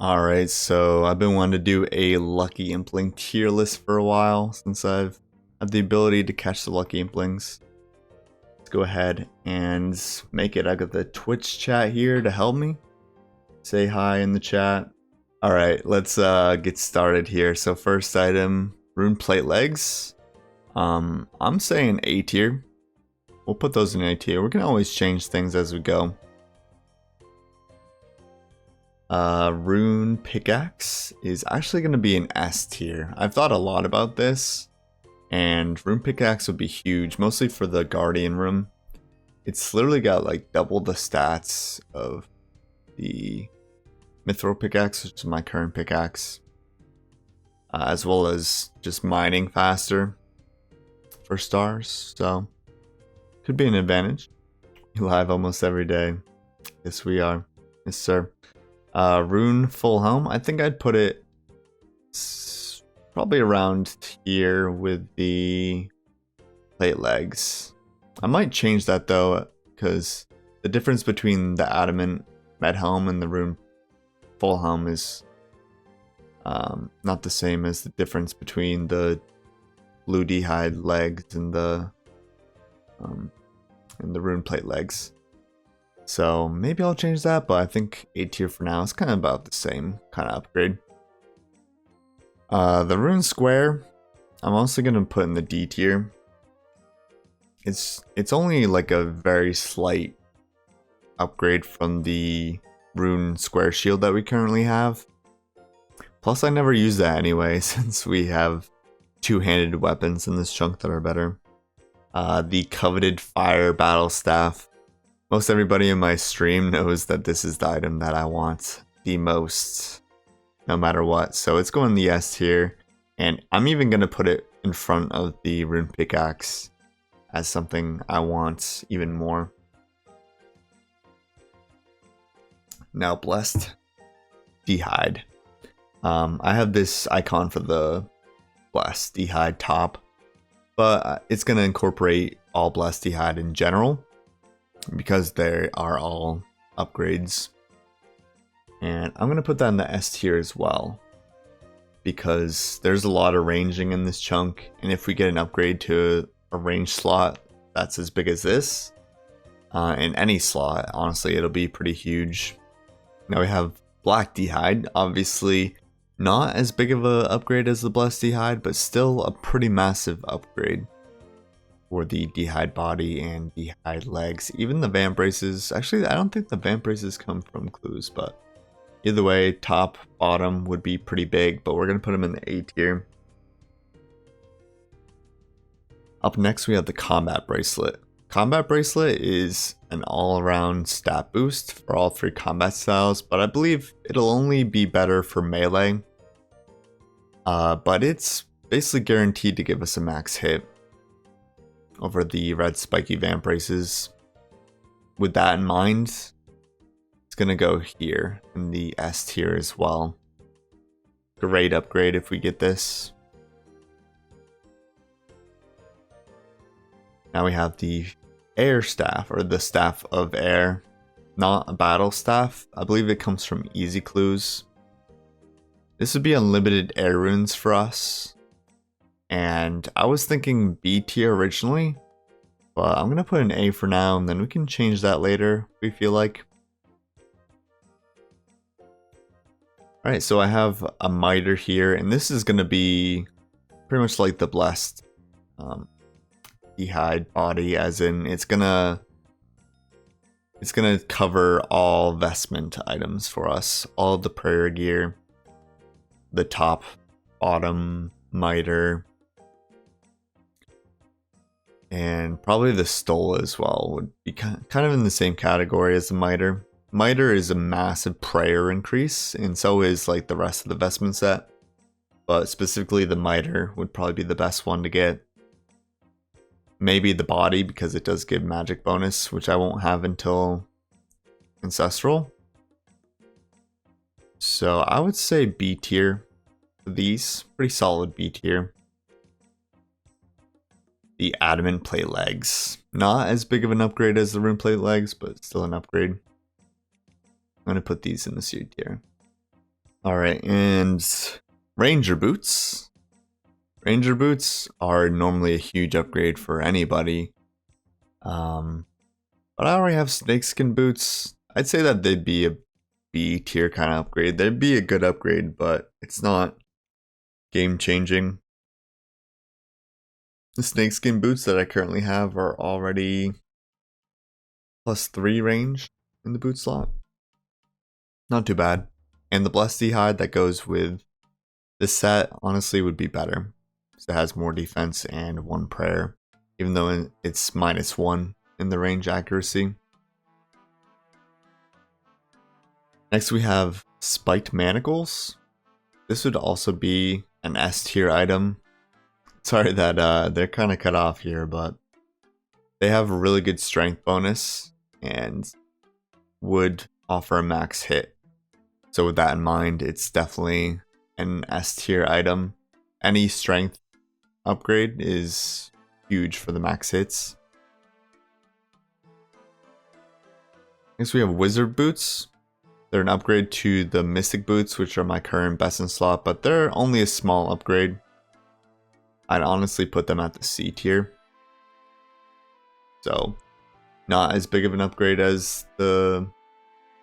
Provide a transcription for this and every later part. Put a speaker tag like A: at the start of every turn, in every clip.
A: Alright, so I've been wanting to do a Lucky Impling tier list for a while since I've had the ability to catch the Lucky Implings. Let's go ahead and make it. I got the Twitch chat here to help me. Say hi in the chat. Alright, let's get started here. So first item, rune plate legs. I'm saying A tier. We'll put those in A tier. We can always change things as we go. Rune pickaxe is actually going to be an S tier. I've thought a lot about this, and rune pickaxe would be huge, mostly for the guardian room. It's literally got like double the stats of the mithril pickaxe, which is my current pickaxe, as well as just mining faster for stars, so could be an advantage. We live almost every day. Yes, we are. Yes, sir. Rune full home. I think I'd put it probably around here with the plate legs. I might change that though, because the difference between the adamant med helm and the rune full helm is not the same as the difference between the blue d'hide legs and the rune plate legs. So maybe I'll change that, but I think A tier for now is kind of about the same kind of upgrade. The rune square, I'm also going to put in the D tier. It's only like a very slight upgrade from the rune square shield that we currently have. Plus I never use that anyway, since we have two-handed weapons in this chunk that are better. The coveted fire battle staff. Most everybody in my stream knows that this is the item that I want the most, no matter what. So it's going in the S tier, and I'm even going to put it in front of the rune pickaxe as something I want even more. Now blessed d'hide. I have this icon for the blessed d'hide top, but it's going to incorporate all blessed d'hide in general, because they are all upgrades. And I'm going to put that in the S tier as well, because there's a lot of ranging in this chunk, and if we get an upgrade to a range slot that's as big as this, in any slot, honestly it'll be pretty huge. Now we have black d'hide, obviously not as big of a upgrade as the blessed d'hide, but still a pretty massive upgrade for the d'hide body and d'hide legs. Even the vamp braces, actually I don't think the vamp braces come from clues, but either way, top, bottom would be pretty big, but we're going to put them in the A tier. Up next we have the combat bracelet. Combat bracelet is an all-around stat boost for all three combat styles, but I believe it'll only be better for melee. But it's basically guaranteed to give us a max hit over the red spiky vamp braces. With that in mind, it's gonna go here in the S tier as well. Great upgrade if we get this. Now we have the air staff, or the staff of air, not a battle staff. I believe it comes from easy clues. This would be unlimited air runes for us, and I was thinking B tier originally, but I'm gonna put an A for now, and then we can change that later if we feel like. Alright, so I have a miter here, and this is gonna be pretty much like the blessed d'hide body, as in it's gonna cover all vestment items for us, all the prayer gear, the top, bottom, miter, and probably the stole as well would be kind of in the same category as the miter. Miter is a massive prayer increase, and so is like the rest of the vestment set, but specifically the miter would probably be the best one to get. Maybe the body, because it does give magic bonus, which I won't have until Ancestral. So I would say B tier for these. Pretty solid B tier. The adamant plate legs. Not as big of an upgrade as the rune plate legs, but still an upgrade. I'm going to put these in the C tier. Alright, and Ranger Boots. Ranger Boots are normally a huge upgrade for anybody. But I already have snakeskin boots. I'd say that they'd be a B tier kind of upgrade. They'd be a good upgrade, but it's not game changing. The snakeskin boots that I currently have are already +3 range in the boot slot. Not too bad. And the blessed hide that goes with this set honestly would be better. So it has more defense and 1 prayer, even though it's -1 in the range accuracy. Next we have spiked manacles. This would also be an S tier item. Sorry that they're kind of cut off here, but they have a really good strength bonus and would offer a max hit. So with that in mind, it's definitely an S tier item. Any strength upgrade is huge for the max hits. Next we have wizard boots. They're an upgrade to the mystic boots, which are my current best in slot, but they're only a small upgrade. I'd honestly put them at the C tier. So not as big of an upgrade as the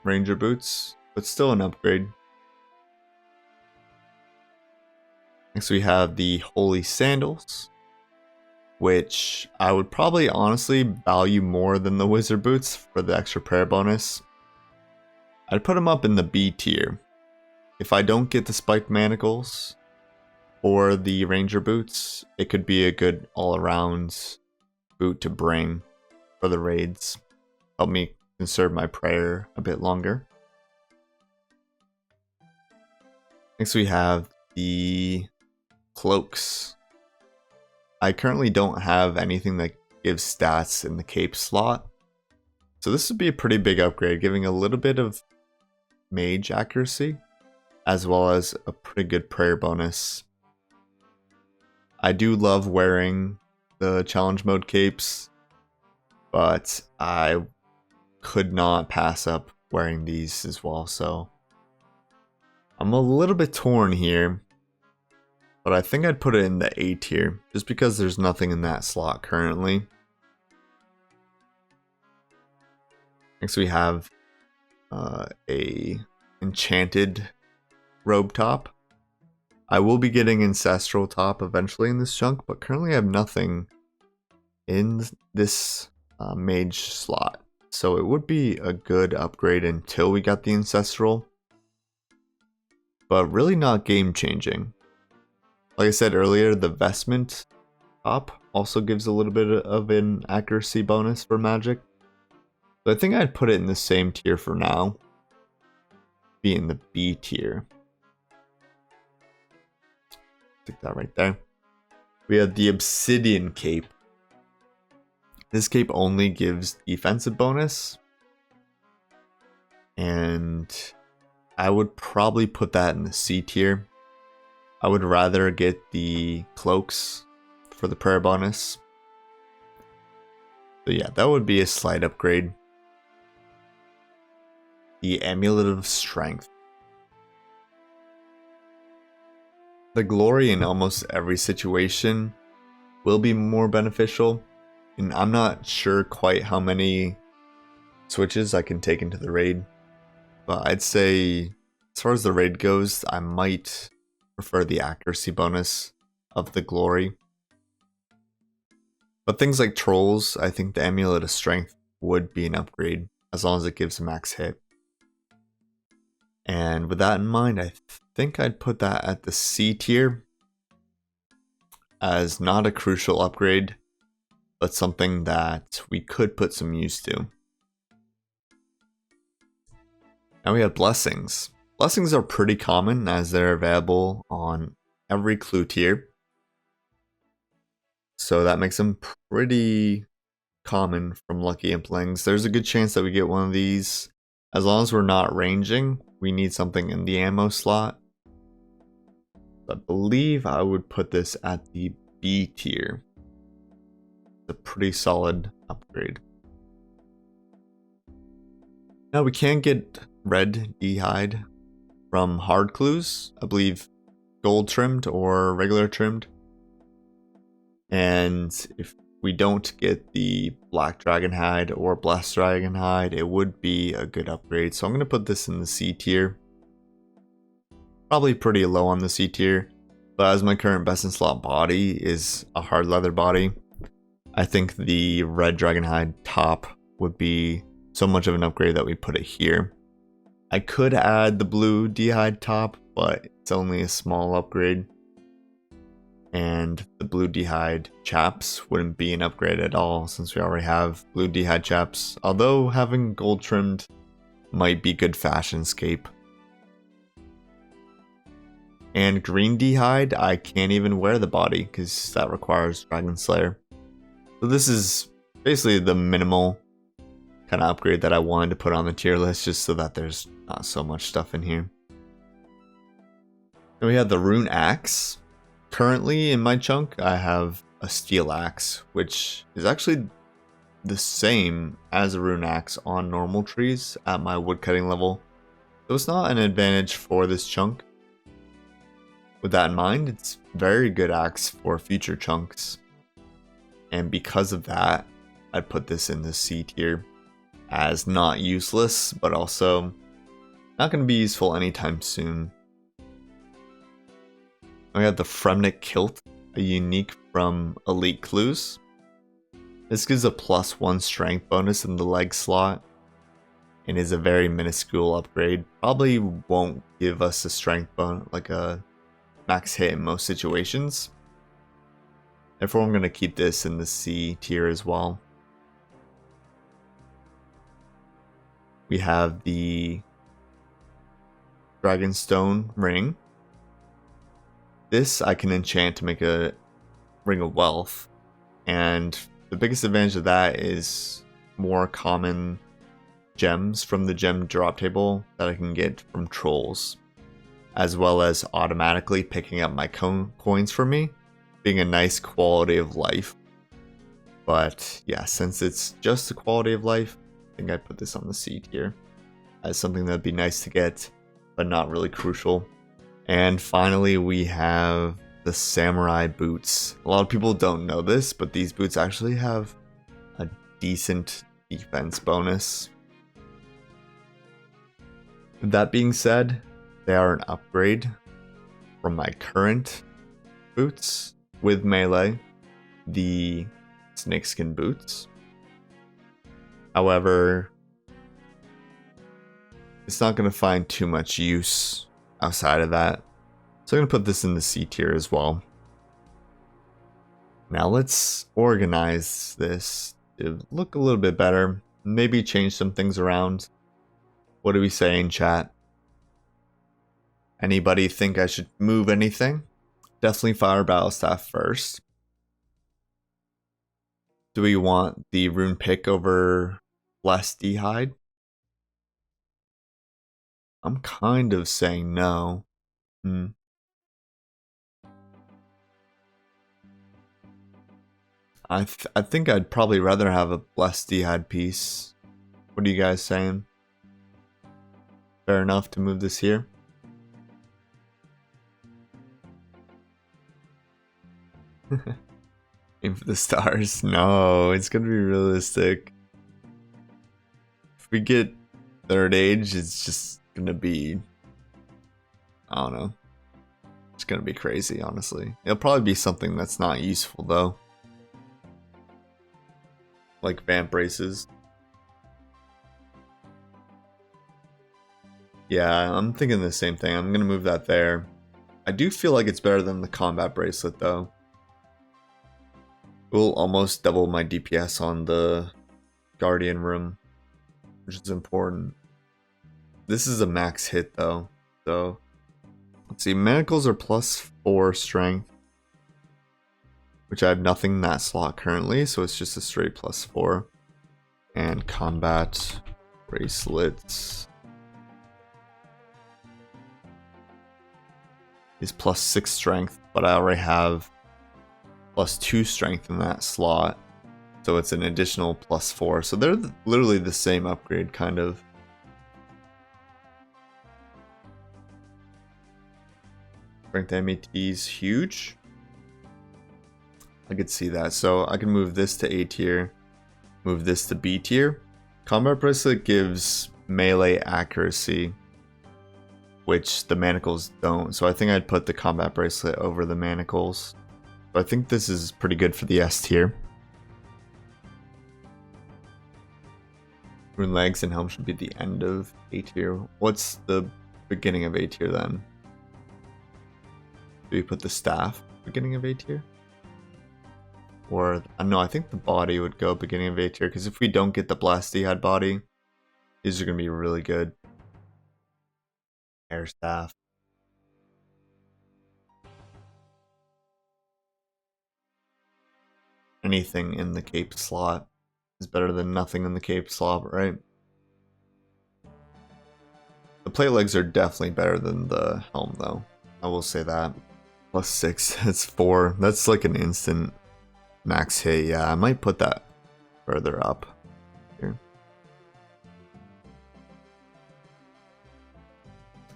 A: ranger boots, but still an upgrade. Next we have the holy sandals, which I would probably honestly value more than the wizard boots for the extra prayer bonus. I'd put them up in the B tier. If I don't get the spiked manacles or the ranger boots, it could be a good all-around boot to bring for the raids. Help me conserve my prayer a bit longer. Next we have the cloaks. I currently don't have anything that gives stats in the cape slot, so this would be a pretty big upgrade, giving a little bit of mage accuracy as well as a pretty good prayer bonus. I do love wearing the challenge mode capes, but I could not pass up wearing these as well, so I'm a little bit torn here, but I think I'd put it in the A tier just because there's nothing in that slot currently. Next we have a enchanted robe top. I will be getting ancestral top eventually in this chunk, but currently I have nothing in this mage slot, so it would be a good upgrade until we got the ancestral, but really not game changing. Like I said earlier, the vestment top also gives a little bit of an accuracy bonus for magic, so I think I'd put it in the same tier for now, be in the B tier. Stick that right there. We have the obsidian cape. This cape only gives defensive bonus, and I would probably put that in the C tier. I would rather get the cloaks for the prayer bonus. So yeah, that would be a slight upgrade. The amulet of strength. The glory in almost every situation will be more beneficial, and I'm not sure quite how many switches I can take into the raid, but I'd say as far as the raid goes, I might prefer the accuracy bonus of the glory. But things like trolls, I think the amulet of strength would be an upgrade as long as it gives a max hit. And with that in mind, I think I'd put that at the C tier as not a crucial upgrade, but something that we could put some use to. Now we have blessings. Blessings are pretty common as they're available on every clue tier, so that makes them pretty common from Lucky Implings. There's a good chance that we get one of these. As long as we're not ranging, we need something in the ammo slot. I believe I would put this at the B tier. It's a pretty solid upgrade. Now we can get red D-hide from hard clues, I believe gold trimmed or regular trimmed. And if we don't get the black dragon hide or blessed dragon hide, it would be a good upgrade. So I'm going to put this in the C tier. Probably pretty low on the C tier, but as my current best in slot body is a hard leather body, I think the red dragon hide top would be so much of an upgrade that we put it here. I could add the blue D-hide top, but it's only a small upgrade. And the blue D-hide chaps wouldn't be an upgrade at all since we already have blue D-hide chaps. Although having gold trimmed might be good fashionscape. And green D-hide, I can't even wear the body because that requires Dragon Slayer. So this is basically the minimal kind of upgrade that I wanted to put on the tier list just so that there's not so much stuff in here. Then we have the rune axe. Currently in my chunk I have a steel axe, which is actually the same as a rune axe on normal trees at my woodcutting level. So it's not an advantage for this chunk. With that in mind, it's very good axe for future chunks. And because of that, I'd put this in the C tier as not useless, but also not going to be useful anytime soon. We have the Fremnik Kilt, a unique from Elite Clues. This gives a +1 strength bonus in the leg slot and is a very minuscule upgrade. Probably won't give us a strength bonus, like a max hit in most situations. Therefore, I'm going to keep this in the C tier as well. We have the Dragonstone ring. This I can enchant to make a ring of wealth, and the biggest advantage of that is more common gems from the gem drop table that I can get from trolls, as well as automatically picking up my coins for me, being a nice quality of life. But yeah, since it's just a quality of life, I think I put this on the C tier as something that'd be nice to get, but not really crucial. And finally, we have the samurai boots. A lot of people don't know this, but these boots actually have a decent defense bonus. With that being said, they are an upgrade from my current boots with melee, the snakeskin boots. However, it's not going to find too much use outside of that. So I'm going to put this in the C tier as well. Now let's organize this to look a little bit better. Maybe change some things around. What do we say in chat? Anybody think I should move anything? Definitely fire battle staff first. Do we want the rune pick over less D-hide? I'm kind of saying no. I think I'd probably rather have a blessed D-hide piece. What are you guys saying? Fair enough to move this here? Aim for the stars. No, it's gonna be realistic. If we get third age, it's just gonna be, I don't know. It's gonna be crazy, honestly. It'll probably be something that's not useful though. Like vamp braces. Yeah, I'm thinking the same thing. I'm gonna move that there. I do feel like it's better than the combat bracelet though. Will almost double my DPS on the Guardian room, which is important. This is a max hit though, so let's see. Manacles are +4 strength, which I have nothing in that slot currently, so it's just a straight +4. And combat bracelets is +6 strength, but I already have +2 strength in that slot, so it's an additional +4. So they're literally the same upgrade, kind of. Strength MET is huge. I could see that. So I can move this to A tier, move this to B tier. Combat Bracelet gives melee accuracy, which the manacles don't. So I think I'd put the Combat Bracelet over the manacles. But I think this is pretty good for the S tier. Rune legs and helm should be the end of A tier. What's the beginning of A tier then? Do we put the staff beginning of A tier? Or, no, I think the body would go beginning of A tier, because if we don't get the Blast Dhide body, these are going to be really good. Air staff. Anything in the cape slot is better than nothing in the cape slot, right? The plate legs are definitely better than the helm, though. I will say that. +6, that's 4. That's like an instant max hit. Yeah, I might put that further up here.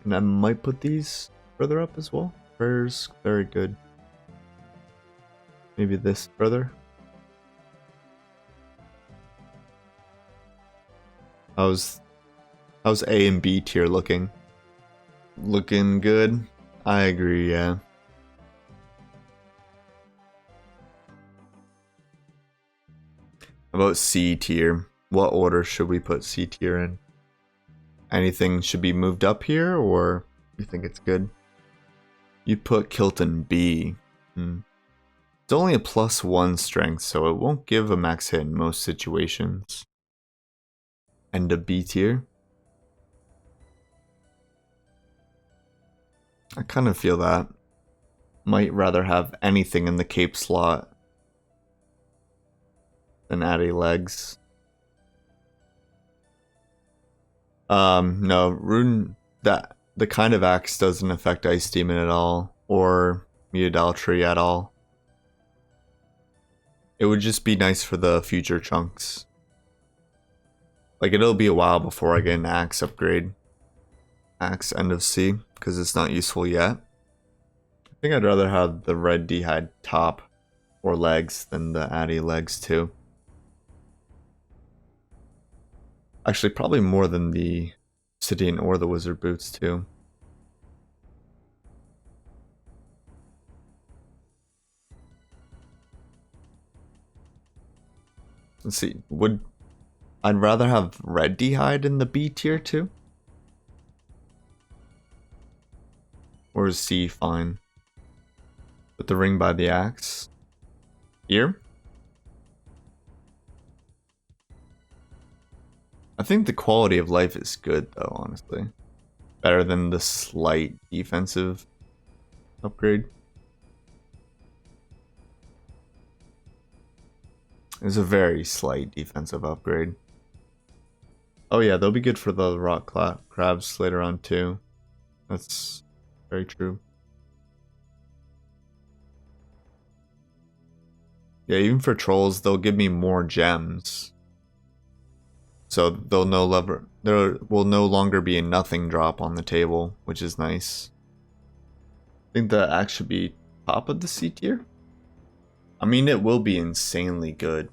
A: And I might put these further up as well. Prayers, very good. Maybe this further. How's A and B tier looking? Looking good? I agree, yeah. About C tier. What order should we put C tier in? Anything should be moved up here, or you think it's good? You put Kilton B. It's only a +1 strength, so it won't give a max hit in most situations. End of B tier. I kind of feel that. Might rather have anything in the cape slot than Addy legs. No, rune that the kind of axe doesn't affect Ice Demon at all, or Idolatry at all. It would just be nice for the future chunks. Like, it'll be a while before I get an axe upgrade. Axe end of C, because it's not useful yet. I think I'd rather have the red Dhide top or legs than the Addy legs too. Actually, probably more than the Obsidian or the Wizard boots too. Let's see. I'd rather have red Dhide in the B tier too? Or is C fine? Put the ring by the axe. Here? I think the quality of life is good though, honestly. Better than the slight defensive upgrade. It's a very slight defensive upgrade. Oh yeah, they'll be good for the rock crabs later on too. That's very true. Yeah, even for trolls, they'll give me more gems. So there will no longer be a nothing drop on the table, which is nice. I think the axe should be top of the C tier. I mean, it will be insanely good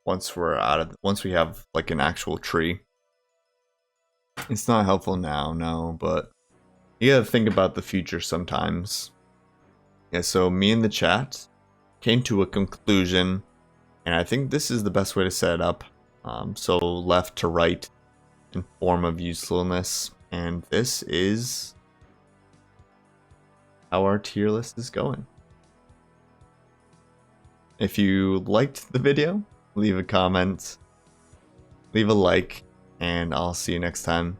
A: once we have like an actual tree. It's not helpful now, no, but you gotta think about the future sometimes. Yeah, so me in the chat came to a conclusion, and I think this is the best way to set it up. So left to right in form of usefulness, and this is how our tier list is going. If you liked the video, leave a comment, leave a like, and I'll see you next time.